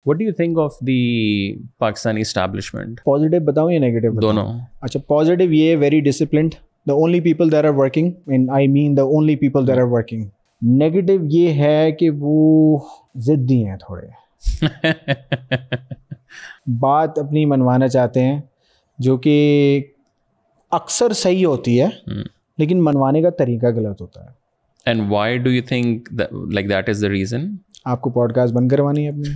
What do you think of the Pakistani establishment? Positive बताऊँ या negative बताऊँ? दोनों. अच्छा, पॉजिटिव ये very disciplined, the only people that are working, and I mean the only people that are working. Negative ये है कि वो ज़िद्दी हैं थोड़े. बात अपनी मनवाना चाहते हैं, जो कि अक्सर सही होती है, लेकिन मनवाने का तरीका गलत होता है. And why do you think that is the reason? आपको पॉडकास्ट बंद करवानी है अपनी.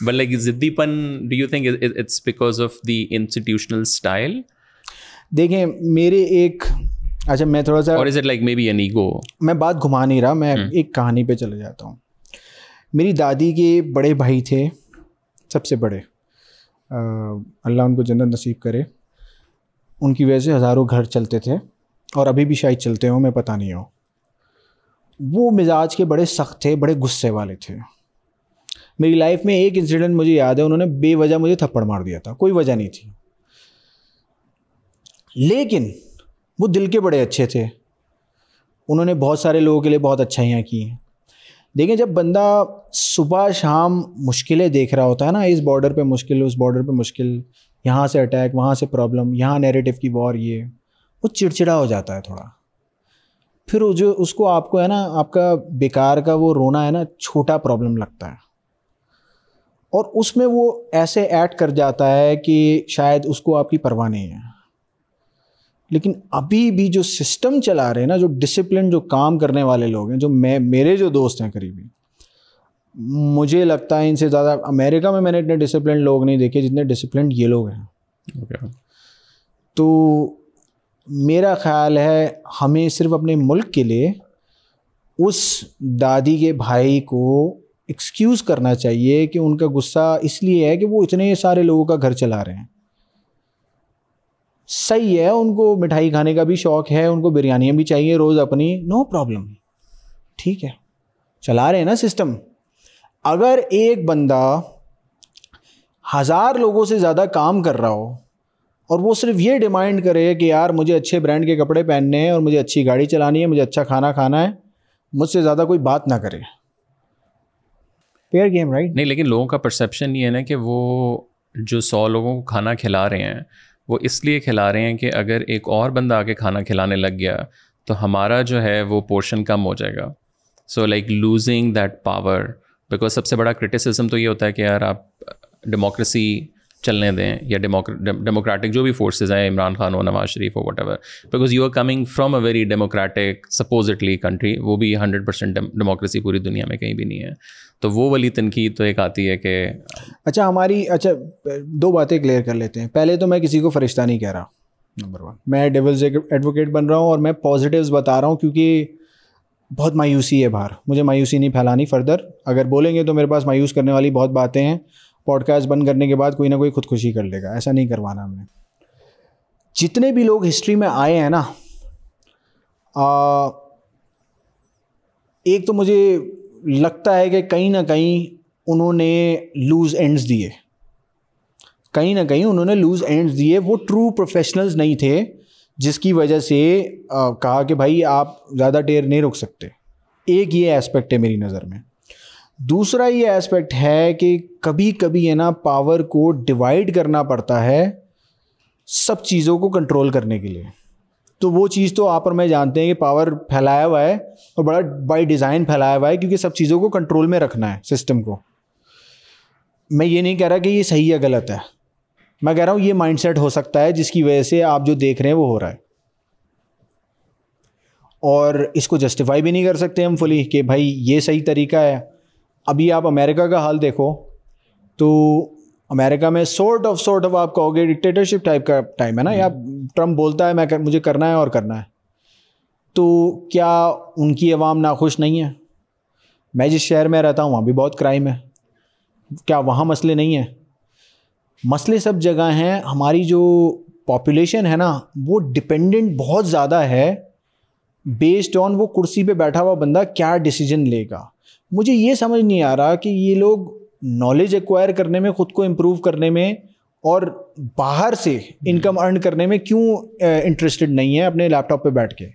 But like जिद्दीपन, do you think it's because of the institutional style? देखें मेरे एक, अच्छा मैं थोड़ा सा, Or is it like maybe an ego? मैं बात घुमा नहीं रहा, मैं एक कहानी पे चले जाता हूँ. मेरी दादी के बड़े भाई थे, सबसे बड़े, अल्लाह उनको जन्नत नसीब करे. उनकी वजह से हज़ारों घर चलते थे और अभी भी शायद चलते हों, मैं पता नहीं हो. वो मिजाज के बड़े सख्त थे, बड़े गुस्से वाले थे. मेरी लाइफ में एक इंसिडेंट मुझे याद है, उन्होंने बेवजह मुझे थप्पड़ मार दिया था, कोई वजह नहीं थी, लेकिन वो दिल के बड़े अच्छे थे. उन्होंने बहुत सारे लोगों के लिए बहुत अच्छाइयाँ की हैं. देखें, जब बंदा सुबह शाम मुश्किलें देख रहा होता है ना, इस बॉर्डर पे मुश्किल, उस बॉर्डर पे मुश्किल, यहाँ से अटैक, वहाँ से प्रॉब्लम, यहाँ नैरेटिव की वॉर, ये वो चिड़चिड़ा हो जाता है थोड़ा. फिर वो जो उसको आपको है ना, आपका बेकार का वो रोना है ना, छोटा प्रॉब्लम लगता है, और उसमें वो ऐसे ऐड कर जाता है कि शायद उसको आपकी परवाह नहीं है. लेकिन अभी भी जो सिस्टम चला रहे हैं ना, जो डिसिप्लिन, जो काम करने वाले लोग हैं, जो मेरे जो दोस्त हैं करीबी, मुझे लगता है इनसे ज़्यादा अमेरिका में मैंने इतने डिसिप्लिन लोग नहीं देखे जितने डिसिप्लिन ये लोग हैं. Okay. तो मेरा ख़्याल है हमें सिर्फ अपने मुल्क के लिए उस दादी के भाई को एक्सक्यूज़ करना चाहिए कि उनका गुस्सा इसलिए है कि वो इतने सारे लोगों का घर चला रहे हैं. सही है, उनको मिठाई खाने का भी शौक़ है, उनको बिरयानियाँ भी चाहिए रोज़ अपनी, नो प्रॉब्लम, ठीक है, चला रहे हैं ना सिस्टम. अगर एक बंदा 1000 लोगों से ज़्यादा काम कर रहा हो और वो सिर्फ ये डिमांड करे कि यार मुझे अच्छे ब्रांड के कपड़े पहनने हैं और मुझे अच्छी गाड़ी चलानी है, मुझे अच्छा खाना खाना है, मुझसे ज़्यादा कोई बात ना करे, फेयर गेम, राइट? नहीं, लेकिन लोगों का परसेप्शन ये है ना कि वो जो 100 लोगों को खाना खिला रहे हैं, वो इसलिए खिला रहे हैं कि अगर एक और बंदा आके खाना खिलाने लग गया तो हमारा जो है वो पोर्शन कम हो जाएगा. So like losing that power, because सबसे बड़ा क्रिटिसिज्म तो ये होता है कि यार आप डेमोक्रेसी चलने दें, या डेमोक्रेटिक जो भी फोर्सेस हैं, इमरान खान हो, नवाज शरीफ हो, whatever, because you are coming from a very democratic supposedly country. वो भी 100% डेमोक्रेसी पूरी दुनिया में कहीं भी नहीं है. तो वो वाली तनकीद तो एक आती है कि अच्छा दो बातें क्लियर कर लेते हैं. पहले तो मैं किसी को फरिश्ता नहीं कह रहा, नंबर 1. मैं डेविल्स एडवोकेट बन रहा हूँ और मैं पॉजिटिव्स बता रहा हूँ, क्योंकि बहुत मायूसी है बाहर. मुझे मायूसी नहीं फैलानी फर्दर. अगर बोलेंगे तो मेरे पास मायूस करने वाली बहुत बातें हैं. पॉडकास्ट बंद करने के बाद कोई ना कोई खुदकुशी कर लेगा, ऐसा नहीं करवाना हमने. जितने भी लोग हिस्ट्री में आए हैं ना, एक तो मुझे लगता है कि कहीं ना कहीं उन्होंने लूज़ एंड्स दिए, वो ट्रू प्रोफेशनल्स नहीं थे, जिसकी वजह से कहा कि भाई आप ज़्यादा देर नहीं रुक सकते. एक ये एस्पेक्ट है मेरी नज़र में. दूसरा ये एस्पेक्ट है कि कभी कभी है ना, पावर को डिवाइड करना पड़ता है सब चीज़ों को कंट्रोल करने के लिए. तो वो चीज़ तो आप और मैं जानते हैं कि पावर फैलाया हुआ है और बड़ा बाय डिज़ाइन फैलाया हुआ है, क्योंकि सब चीज़ों को कंट्रोल में रखना है सिस्टम को. मैं ये नहीं कह रहा कि ये सही या गलत है, मैं कह रहा हूँ ये माइंडसेट हो सकता है जिसकी वजह से आप जो देख रहे हैं वो हो रहा है. और इसको जस्टिफाई भी नहीं कर सकते हम फुली कि भाई ये सही तरीका है. अभी आप अमेरिका का हाल देखो, तो अमेरिका में सॉर्ट ऑफ आप कहोगे डिक्टेटरशिप टाइप का टाइम है ना. या ट्रम्प बोलता है मुझे करना है और करना है. तो क्या उनकी आवाम नाखुश नहीं है? मैं जिस शहर में रहता हूँ वहाँ भी बहुत क्राइम है. क्या वहाँ मसले नहीं हैं? मसले सब जगह हैं. हमारी जो पॉपुलेशन है ना, वो डिपेंडेंट बहुत ज़्यादा है बेस्ड ऑन वो कुर्सी पे बैठा हुआ बंदा क्या डिसीजन लेगा. मुझे ये समझ नहीं आ रहा कि ये लोग नॉलेज एक्वायर करने में, ख़ुद को इम्प्रूव करने में और बाहर से इनकम अर्न करने में क्यों इंटरेस्टेड नहीं है अपने लैपटॉप पे बैठ के.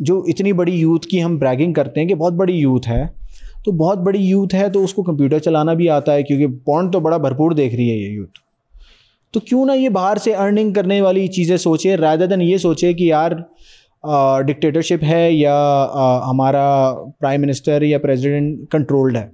जो इतनी बड़ी यूथ की हम ब्रैगिंग करते हैं कि बहुत बड़ी यूथ है, तो बहुत बड़ी यूथ है, तो उसको कंप्यूटर चलाना भी आता है, क्योंकि पॉर्न तो बड़ा भरपूर देख रही है ये यूथ। तो क्यों ना ये बाहर से अर्निंग करने वाली चीज़ें सोचे, रादर देन ये सोचे कि यार डिक्टेटरशिप है या हमारा प्राइम मिनिस्टर या प्रेसिडेंट कंट्रोल्ड है।